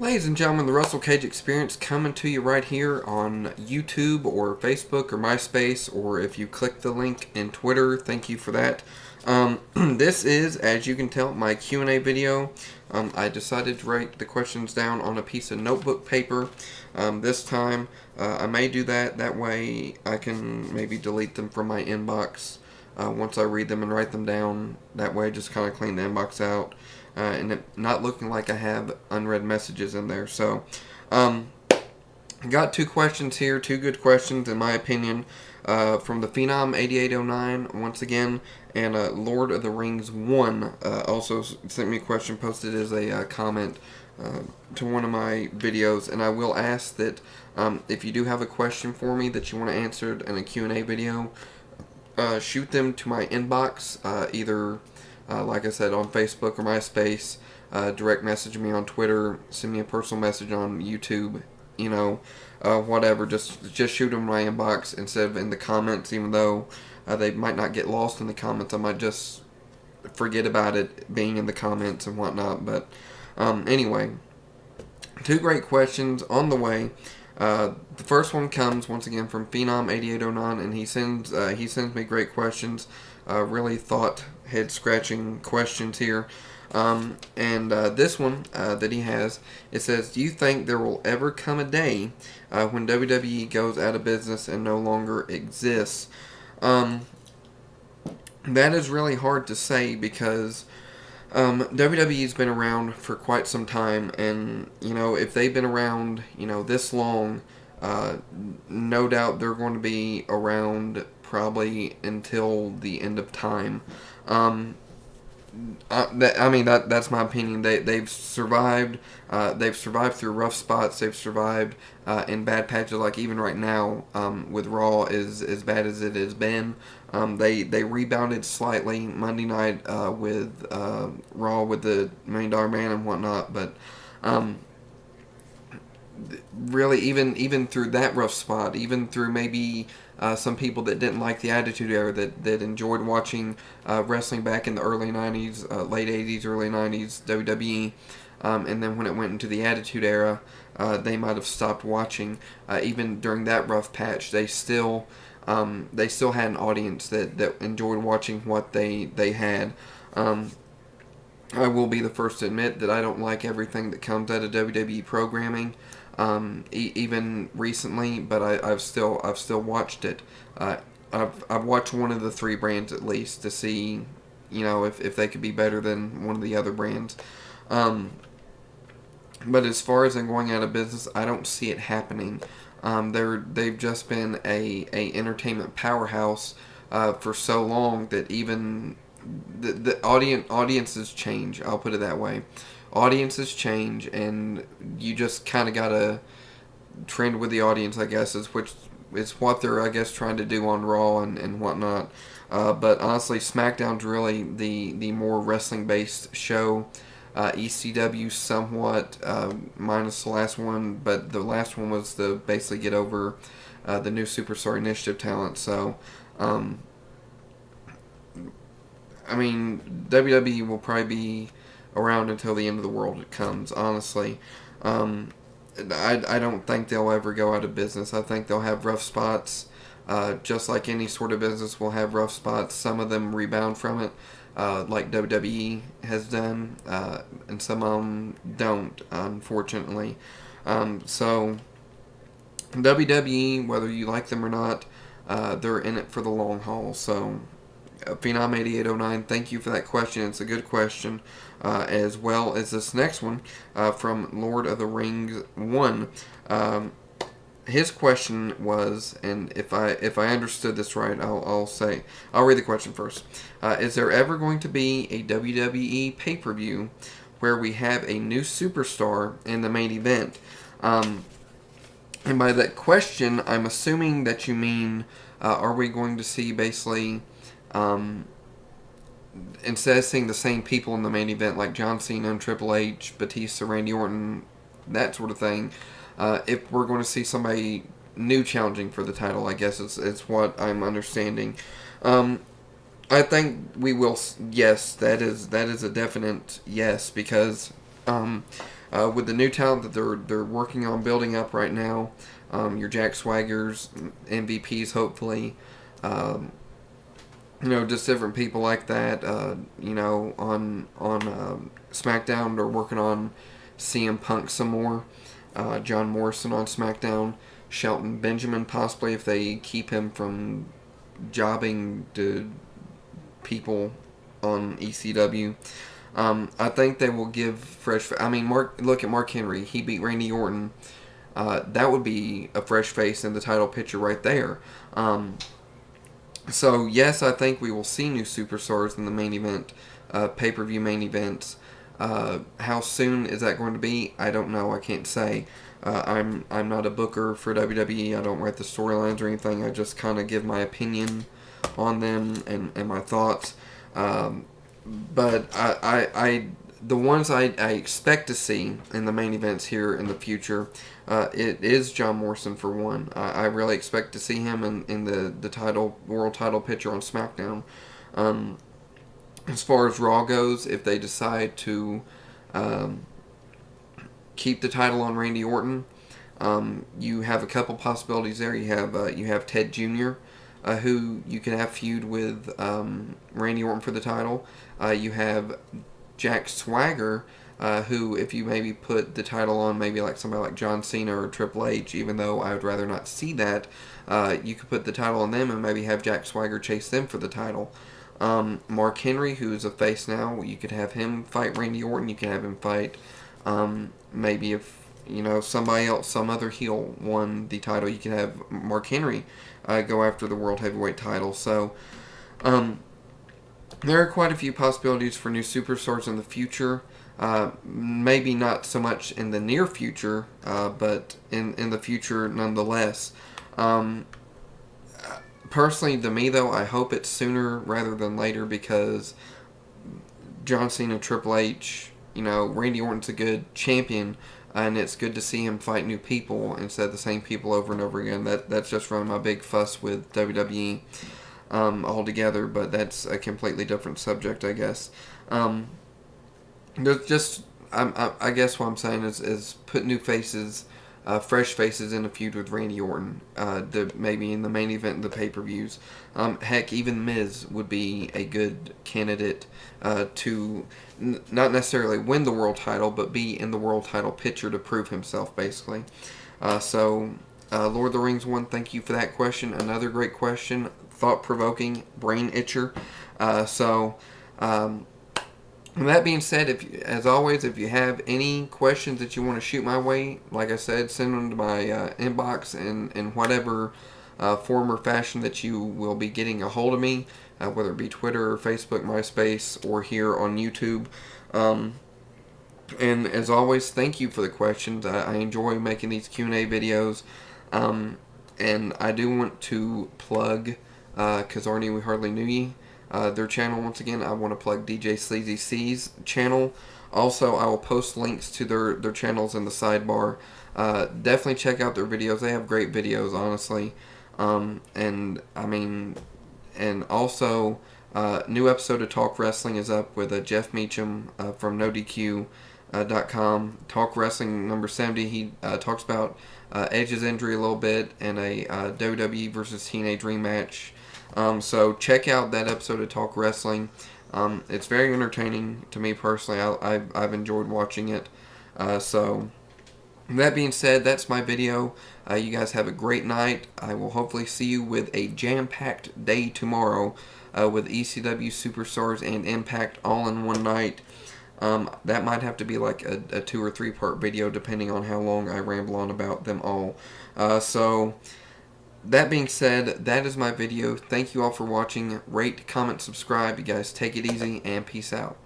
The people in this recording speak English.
Ladies and gentlemen, the Russell Cage Experience coming to you right here on YouTube or Facebook or MySpace, or if you click the link in Twitter, thank you for that. This is, as you can tell, my Q&A video. I decided to write the questions down on a piece of notebook paper. This time, I may do that. That way, I can maybe delete them from my inbox once I read them and write them down. That way, just kind of clean the inbox out. And it not looking like I have unread messages in there. So, I got two questions here, two good questions in my opinion, from the Phenom 8809 once again, and Lord of the Rings 1 also sent me a question, posted as a comment to one of my videos, and I will ask that if you do have a question for me that you want to answer in a Q&A video, shoot them to my inbox, either like I said, on Facebook or MySpace, direct message me on Twitter, send me a personal message on YouTube, whatever. Just shoot them in my inbox instead of in the comments, even though they might not get lost in the comments. I might just forget about it being in the comments and whatnot. But anyway, two great questions on the way. The first one comes once again from Phenom 8809, and he sends me great questions. Really thought head scratching questions here. And this one that he has, it says, do you think there will ever come a day when WWE goes out of business and no longer exists? That is really hard to say because WWE's been around for quite some time, and if they've been around this long, no doubt they're going to be around probably until the end of time. That's my opinion. They've survived. They've survived through rough spots. They've survived in bad patches. Like even right now, with Raw is as bad as it has been. They rebounded slightly Monday night with Raw with the $1 Million Man and whatnot, but really even through that rough spot, even through maybe some people that didn't like the Attitude Era, that enjoyed watching wrestling back in the early 90s, late 80s, early 90s, WWE, and then when it went into the Attitude Era, they might have stopped watching. Even during that rough patch, they still had an audience that enjoyed watching what they had. I will be the first to admit that I don't like everything that comes out of WWE programming, even recently. But I've still watched it. I've watched one of the three brands at least to see, if they could be better than one of the other brands. But as far as them going out of business, I don't see it happening. They've just been a entertainment powerhouse for so long that even the audiences change. I'll put it that way. Audiences change, and you just kind of gotta trend with the audience, I guess, which is what they're, I guess, trying to do on Raw and whatnot. But honestly, SmackDown's really the more wrestling based show. ECW somewhat, minus the last one, but the last one was to basically get over the new Superstar Initiative talent. So, WWE will probably be around until the end of the world comes, honestly. I don't think they'll ever go out of business. I think they'll have rough spots. Just like any sort of business will have rough spots. Some of them rebound from it, like WWE has done, and some of them don't, unfortunately. So, WWE, whether you like them or not, they're in it for the long haul. So, Phenom 8809, thank you for that question. It's a good question, as well as this next one from Lord of the Rings 1. His question was, and if I understood this right, I'll read the question first. Is there ever going to be a WWE pay-per-view where we have a new superstar in the main event? And by that question, I'm assuming that you mean, are we going to see basically, instead of seeing the same people in the main event like John Cena and Triple H, Batista, Randy Orton, that sort of thing, if we're going to see somebody new challenging for the title, I guess it's what I'm understanding. I think we will. Yes, that is a definite yes, because with the new talent that they're working on building up right now, your Jack Swaggers, MVPs, hopefully. Just different people like that. On SmackDown, they're working on CM Punk some more. John Morrison on SmackDown. Shelton Benjamin possibly, if they keep him from jobbing to people on ECW. I think they will give fresh. Look at Mark Henry. He beat Randy Orton. That would be a fresh face in the title picture right there. So yes, I think we will see new superstars in the main event, pay-per-view main events. How soon is that going to be? I don't know. I can't say. I'm not a booker for WWE. I don't write the storylines or anything. I just kind of give my opinion on them and my thoughts. But the ones I expect to see in the main events here in the future, it is John Morrison for one. I really expect to see him in the world title picture on SmackDown. As far as Raw goes, if they decide to keep the title on Randy Orton, you have a couple possibilities there. You have Ted Jr., who you can have feud with Randy Orton for the title. You have Jack Swagger, who, if you maybe put the title on maybe like somebody like John Cena or Triple H, even though I would rather not see that, you could put the title on them and maybe have Jack Swagger chase them for the title. Mark Henry, who is a face now, you could have him fight Randy Orton. You can have him fight maybe if somebody else, some other heel won the title, you can have Mark Henry go after the World Heavyweight title. So there are quite a few possibilities for new superstars in the future. Maybe not so much in the near future, but in the future nonetheless. Personally, to me though, I hope it's sooner rather than later, because John Cena, Triple H, Randy Orton's a good champion, and it's good to see him fight new people instead of the same people over and over again. That's just from my big fuss with WWE altogether, but that's a completely different subject, I guess. There's just, I guess what I'm saying is put new faces, fresh faces in a feud with Randy Orton, maybe in the main event of the pay-per-views. Heck, even Miz would be a good candidate to not necessarily win the world title, but be in the world title picture to prove himself, basically. Lord of the Rings 1, thank you for that question. Another great question, thought-provoking, brain itcher. With that being said, as always, if you have any questions that you want to shoot my way, like I said, send them to my inbox in whatever form or fashion that you will be getting a hold of me, whether it be Twitter or Facebook, MySpace, or here on YouTube. And as always, thank you for the questions. I enjoy making these Q&A videos. And I do want to plug Kazarni We Hardly Knew Ye. Their channel, once again, I want to plug DJ Sleazy C's channel. Also, I will post links to their channels in the sidebar. Definitely check out their videos. They have great videos, honestly. And also, new episode of Talk Wrestling is up with Jeff Meacham from NoDQ.com. Talk Wrestling number 70. He talks about Edge's injury a little bit and a WWE versus TNA Dream match. So check out that episode of Talk Wrestling. It's very entertaining to me personally. I've enjoyed watching it. So that being said, that's my video. You guys have a great night. I will hopefully see you with a jam-packed day tomorrow with ECW Superstars and Impact all in one night. That might have to be like a 2 or 3 part video depending on how long I ramble on about them all. So that being said, that is my video. Thank you all for watching. Rate, comment, subscribe. You guys take it easy, and peace out.